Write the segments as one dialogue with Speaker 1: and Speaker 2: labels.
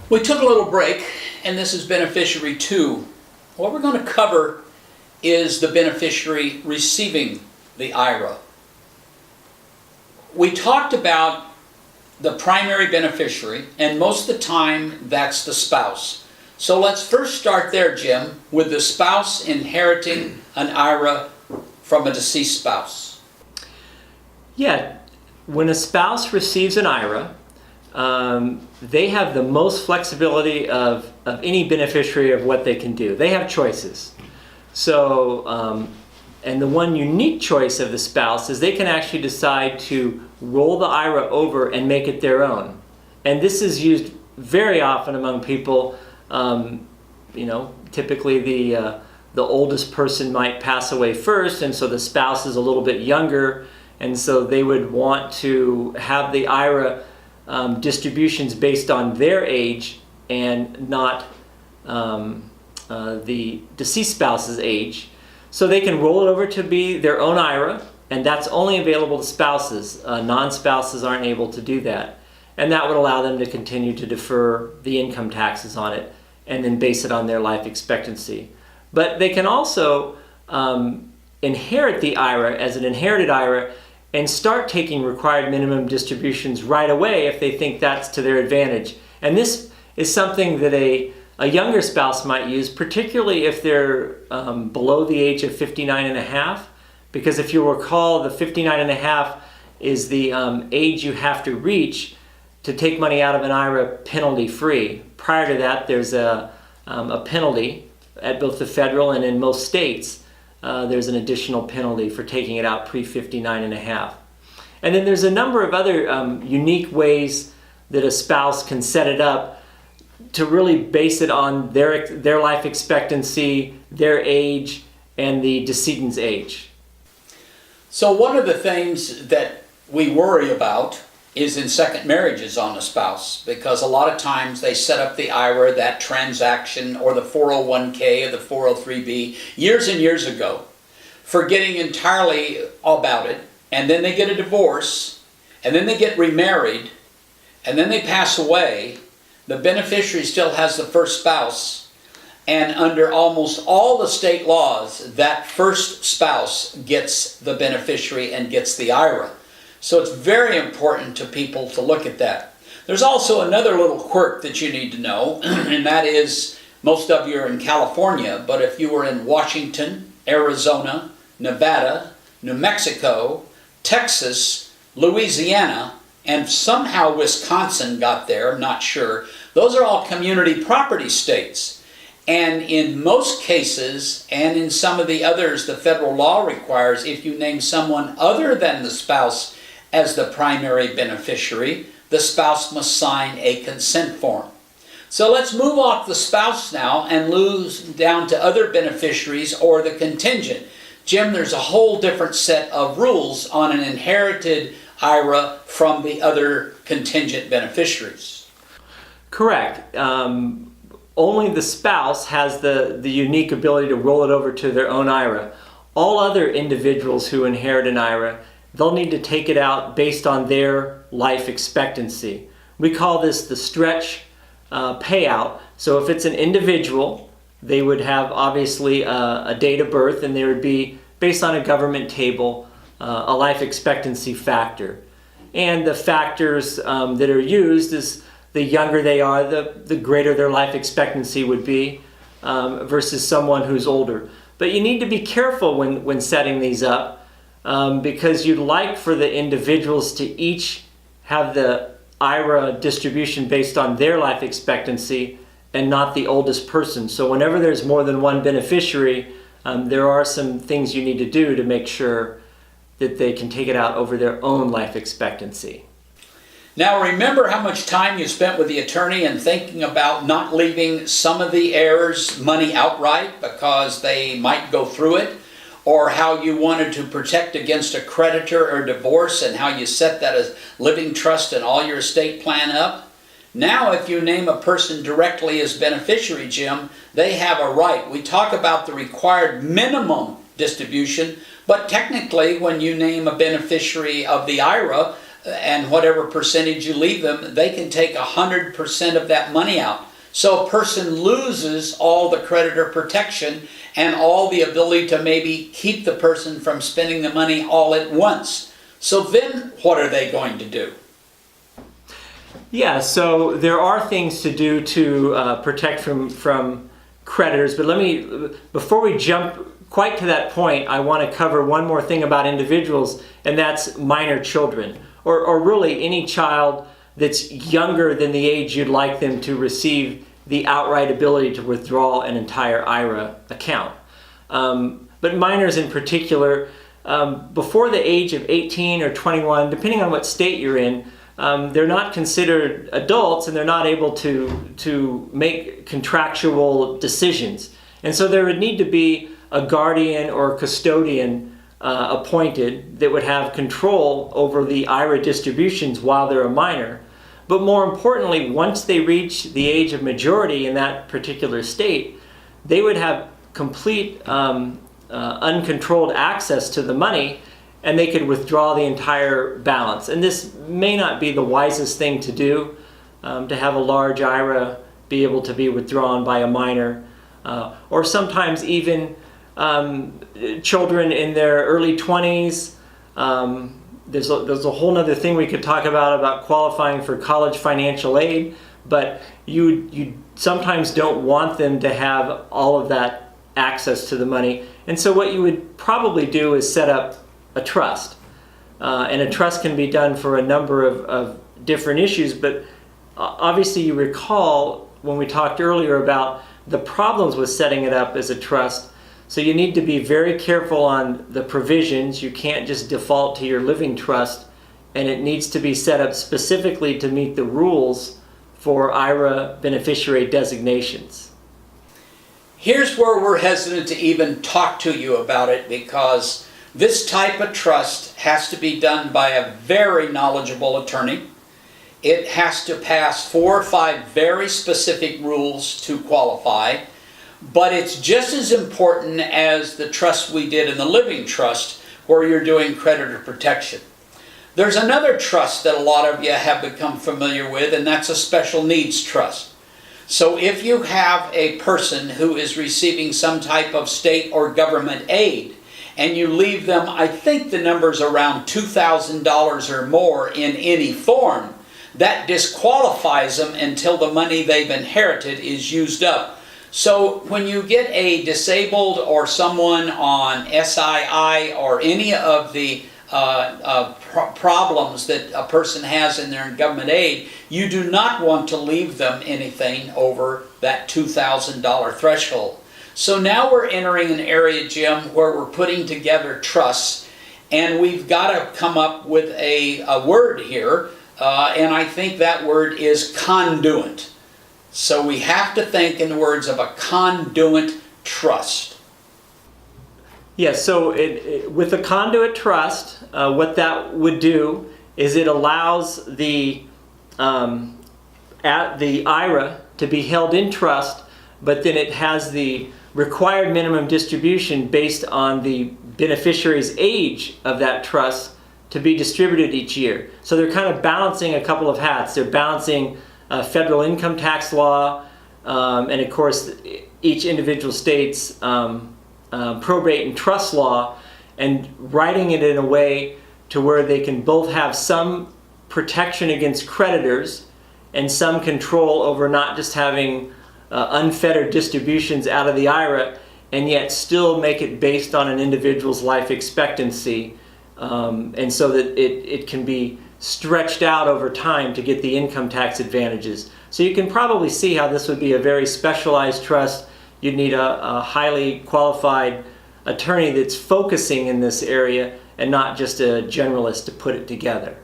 Speaker 1: We took a little break, and this is Beneficiary 2. What we're going to cover is the beneficiary receiving the IRA. We talked about the primary beneficiary, and most of the time that's the spouse. So let's first start there, Jim, with the spouse inheriting an IRA from a deceased spouse.
Speaker 2: Yeah, when a spouse receives an IRA, they have the most flexibility of any beneficiary of what they can do. They have choices. So, and the one unique choice of the spouse is they can actually decide to roll the IRA over and make it their own. And this is used very often among people. Typically the oldest person might pass away first, and so the spouse is a little bit younger, and so they would want to have the IRA distributions based on their age and not the deceased spouse's age. So they can roll it over to be their own IRA, and that's only available to spouses. Non-spouses aren't able to do that. And that would allow them to continue to defer the income taxes on it and then base it on their life expectancy. But they can also inherit the IRA as an inherited IRA and start taking required minimum distributions right away if they think that's to their advantage. And this is something that a younger spouse might use, particularly if they're below the age of 59 and a half, because if you recall, the 59 and a half is the age you have to reach to take money out of an IRA penalty-free. Prior to that, there's a penalty at both the federal and in most states. There's an additional penalty for taking it out pre-59 and a half. And then there's a number of other unique ways that a spouse can set it up to really base it on their life expectancy, their age, and the decedent's age.
Speaker 1: So one of the things that we worry about is in second marriages on a spouse, because a lot of times they set up the IRA, that transaction, or the 401k or the 403b years and years ago, forgetting entirely about it, and then they get a divorce, and then they get remarried, and then they pass away. The beneficiary still has the first spouse, and under almost all the state laws, that first spouse gets the beneficiary and gets the IRA. So it's very important to people to look at that. There's also another little quirk that you need to know, and that is, most of you are in California, but if you were in Washington, Arizona, Nevada, New Mexico, Texas, Louisiana, and somehow Wisconsin got there, I'm not sure. Those are all community property states. And in most cases, and in some of the others, the federal law requires if you name someone other than the spouse as the primary beneficiary, the spouse must sign a consent form. So let's move off the spouse now and lose down to other beneficiaries or the contingent. Jim, there's a whole different set of rules on an inherited IRA from the other contingent beneficiaries.
Speaker 2: Correct. Only the spouse has the unique ability to roll it over to their own IRA. All other individuals who inherit an IRA, they'll need to take it out based on their life expectancy. We call this the stretch payout. So if it's an individual, they would have obviously a date of birth, and there would be, based on a government table, a life expectancy factor. And the factors that are used is the younger they are, the greater their life expectancy would be versus someone who's older. But you need to be careful when setting these up because you'd like for the individuals to each have the IRA distribution based on their life expectancy and not the oldest person. So whenever there's more than one beneficiary, there are some things you need to do to make sure that they can take it out over their own life expectancy.
Speaker 1: Now remember how much time you spent with the attorney and thinking about not leaving some of the heirs money outright because they might go through it, or how you wanted to protect against a creditor or divorce and how you set that as living trust and all your estate plan up. Now if you name a person directly as beneficiary, Jim, they have a right. We talk about the required minimum distribution, but technically when you name a beneficiary of the IRA, and whatever percentage you leave them, they can take 100% of that money out. So a person loses all the creditor protection and all the ability to maybe keep the person from spending the money all at once. So then what are they going to do?
Speaker 2: Yeah, so there are things to do to protect from creditors, but before we jump quite to that point, I want to cover one more thing about individuals, and that's minor children, or really any child that's younger than the age you'd like them to receive the outright ability to withdraw an entire IRA account. But minors in particular, before the age of 18 or 21, depending on what state you're in, they're not considered adults and they're not able to make contractual decisions. And so there would need to be a guardian or custodian appointed that would have control over the IRA distributions while they're a minor. But more importantly, once they reach the age of majority in that particular state, they would have complete uncontrolled access to the money, and they could withdraw the entire balance. And this may not be the wisest thing to do, to have a large IRA be able to be withdrawn by a minor, or sometimes even children in their early 20s. There's a whole other thing we could talk about qualifying for college financial aid, but you sometimes don't want them to have all of that access to the money. And so what you would probably do is set up a trust. And a trust can be done for a number of different issues, but obviously you recall when we talked earlier about the problems with setting it up as a trust. So you need to be very careful on the provisions. You can't just default to your living trust, and it needs to be set up specifically to meet the rules for IRA beneficiary designations.
Speaker 1: Here's where we're hesitant to even talk to you about it, because this type of trust has to be done by a very knowledgeable attorney. It has to pass 4 or 5 very specific rules to qualify. But it's just as important as the trust we did in the living trust, where you're doing creditor protection. There's another trust that a lot of you have become familiar with, and that's a special needs trust. So if you have a person who is receiving some type of state or government aid, and you leave them, I think the number's around $2,000 or more in any form, that disqualifies them until the money they've inherited is used up. So when you get a disabled or someone on SII or any of the problems that a person has in their government aid, you do not want to leave them anything over that $2,000 threshold. So now we're entering an area, Jim, where we're putting together trusts, and we've got to come up with a word here, and I think that word is conduit. So we have to think in the words of a conduit trust.
Speaker 2: Yes, so with a conduit trust, what that would do is it allows the IRA to be held in trust, but then it has the required minimum distribution based on the beneficiary's age of that trust to be distributed each year. So they're kind of balancing a couple of hats. They're balancing federal income tax law, and of course each individual state's probate and trust law, and writing it in a way to where they can both have some protection against creditors and some control over not just having unfettered distributions out of the IRA, and yet still make it based on an individual's life expectancy, and so that it can be stretched out over time to get the income tax advantages. So you can probably see how this would be a very specialized trust. You'd need a highly qualified attorney that's focusing in this area and not just a generalist to put it together.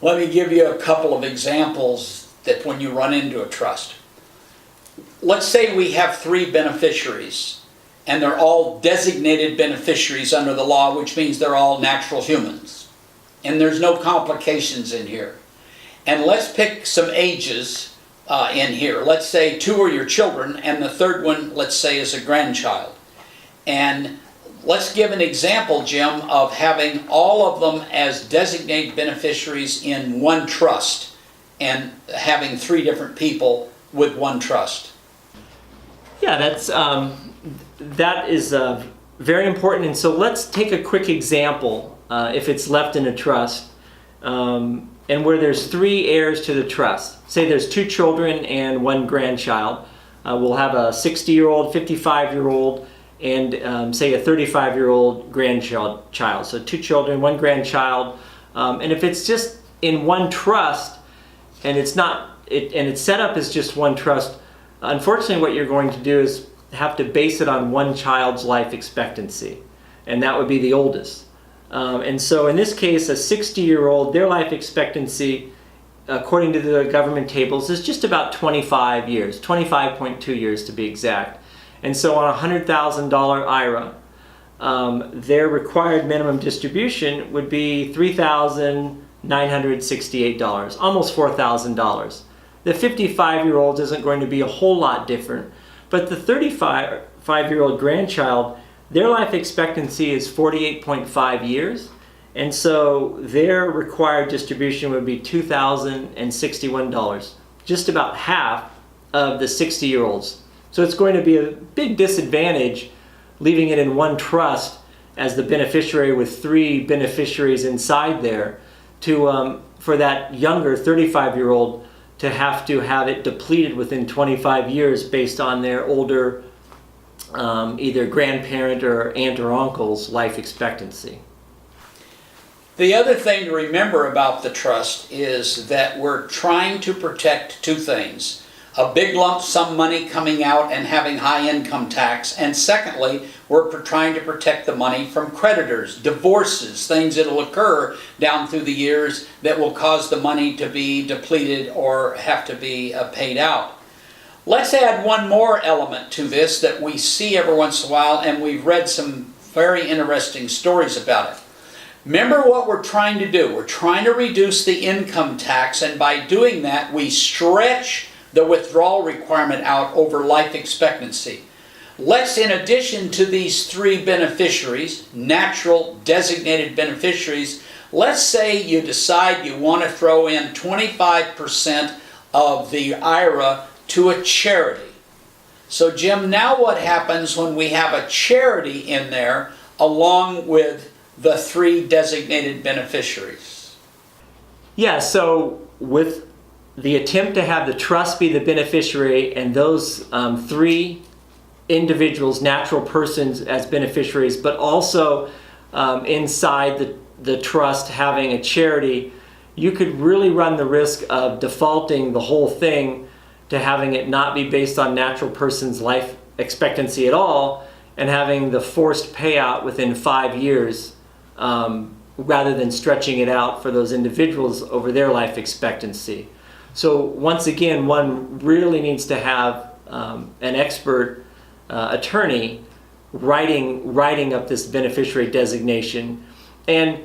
Speaker 1: Let me give you a couple of examples that when you run into a trust. Let's say we have 3 beneficiaries, and they're all designated beneficiaries under the law, which means they're all natural humans. And there's no complications in here. And let's pick some ages in here. Let's say 2 are your children, and the third one, let's say, is a grandchild. And let's give an example, Jim, of having all of them as designated beneficiaries in one trust and having 3 different people with one trust.
Speaker 2: Yeah, that is very important. And so let's take a quick example. If it's left in a trust, and where there's 3 heirs to the trust. Say there's 2 children and 1 grandchild. We'll have a 60-year-old, 55-year-old, and say a 35-year-old grandchild. So 2 children, 1 grandchild. And if it's just in one trust, and it's set up as just one trust, unfortunately what you're going to do is have to base it on one child's life expectancy, and that would be the oldest. And so in this case, a 60-year-old, their life expectancy, according to the government tables, is just about 25 years, 25.2 years to be exact. And so on a $100,000 IRA, their required minimum distribution would be $3,968, almost $4,000. The 55-year-old isn't going to be a whole lot different, but the 35-year-old grandchild, their life expectancy is 48.5 years, and so their required distribution would be $2,061, just about half of the 60-year-olds. So it's going to be a big disadvantage leaving it in one trust as the beneficiary with 3 beneficiaries inside there for that younger 35-year-old to have it depleted within 25 years based on their older either grandparent or aunt or uncle's life expectancy.
Speaker 1: The other thing to remember about the trust is that we're trying to protect 2 things. A big lump sum money coming out and having high income tax, and secondly, we're trying to protect the money from creditors, divorces, things that will occur down through the years that will cause the money to be depleted or have to be paid out. Let's add one more element to this that we see every once in a while, and we've read some very interesting stories about it. Remember what we're trying to do. We're trying to reduce the income tax, and by doing that, we stretch the withdrawal requirement out over life expectancy. Let's, in addition to these 3 beneficiaries, natural designated beneficiaries, let's say you decide you want to throw in 25% of the IRA to a charity. So Jim, now what happens when we have a charity in there along with the 3 designated beneficiaries?
Speaker 2: Yeah, so with the attempt to have the trust be the beneficiary and those 3 individuals, natural persons, as beneficiaries, but also inside the trust having a charity, you could really run the risk of defaulting the whole thing to having it not be based on natural person's life expectancy at all, and having the forced payout within 5 years rather than stretching it out for those individuals over their life expectancy. So once again, one really needs to have an expert attorney writing up this beneficiary designation, and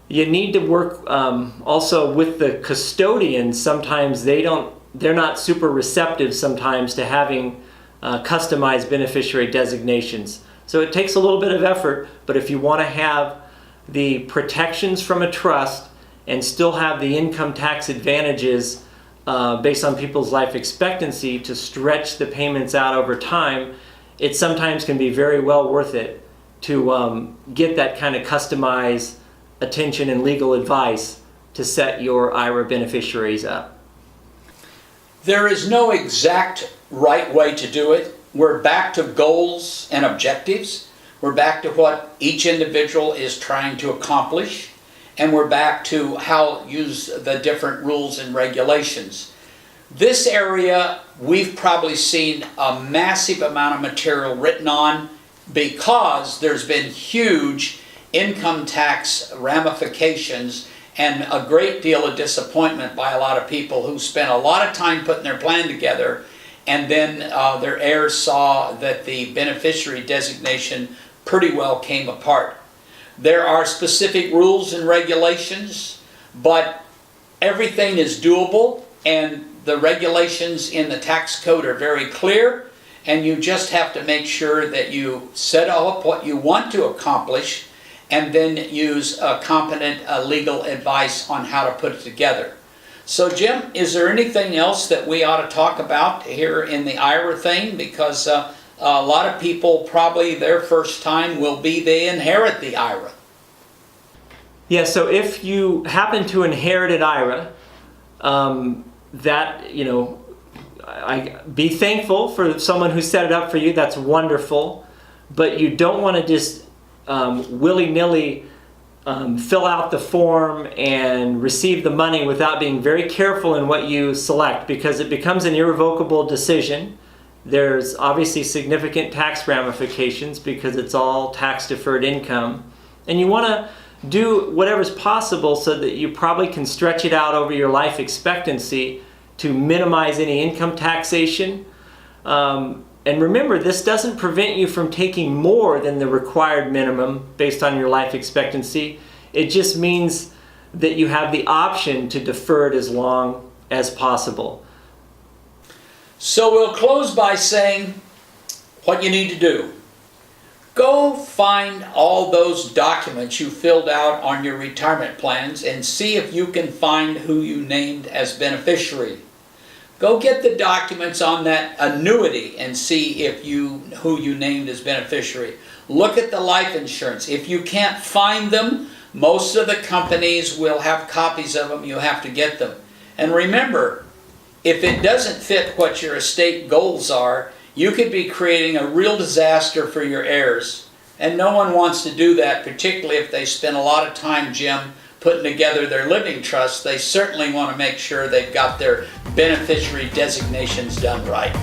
Speaker 2: you need to work also with the custodians. Sometimes they're not super receptive sometimes to having customized beneficiary designations. So it takes a little bit of effort, but if you want to have the protections from a trust and still have the income tax advantages based on people's life expectancy to stretch the payments out over time, it sometimes can be very well worth it to get that kind of customized attention and legal advice to set your IRA beneficiaries up.
Speaker 1: There is no exact right way to do it. We're back to goals and objectives. We're back to what each individual is trying to accomplish. And we're back to how use the different rules and regulations. This area we've probably seen a massive amount of material written on because there's been huge income tax ramifications and a great deal of disappointment by a lot of people who spent a lot of time putting their plan together, and then their heirs saw that the beneficiary designation pretty well came apart. There are specific rules and regulations, but everything is doable, and the regulations in the tax code are very clear, and you just have to make sure that you set up what you want to accomplish and then use competent legal advice on how to put it together. So Jim, is there anything else that we ought to talk about here in the IRA thing? Because a lot of people, probably their first time will be they inherit the IRA.
Speaker 2: Yeah, so if you happen to inherit an IRA, be thankful for someone who set it up for you. That's wonderful. But you don't want to just willy-nilly fill out the form and receive the money without being very careful in what you select, because it becomes an irrevocable decision. There's obviously significant tax ramifications because it's all tax-deferred income. And you want to do whatever's possible so that you probably can stretch it out over your life expectancy to minimize any income taxation. And remember, this doesn't prevent you from taking more than the required minimum based on your life expectancy. It just means that you have the option to defer it as long as possible.
Speaker 1: So we'll close by saying what you need to do. Go find all those documents you filled out on your retirement plans and see if you can find who you named as beneficiary. Go get the documents on that annuity and see if who you named as beneficiary. Look at the life insurance. If you can't find them, most of the companies will have copies of them. You have to get them. And remember, if it doesn't fit what your estate goals are, you could be creating a real disaster for your heirs. And no one wants to do that, particularly if they spend a lot of time, Jim, putting together their living trust. They certainly want to make sure they've got their beneficiary designations done right.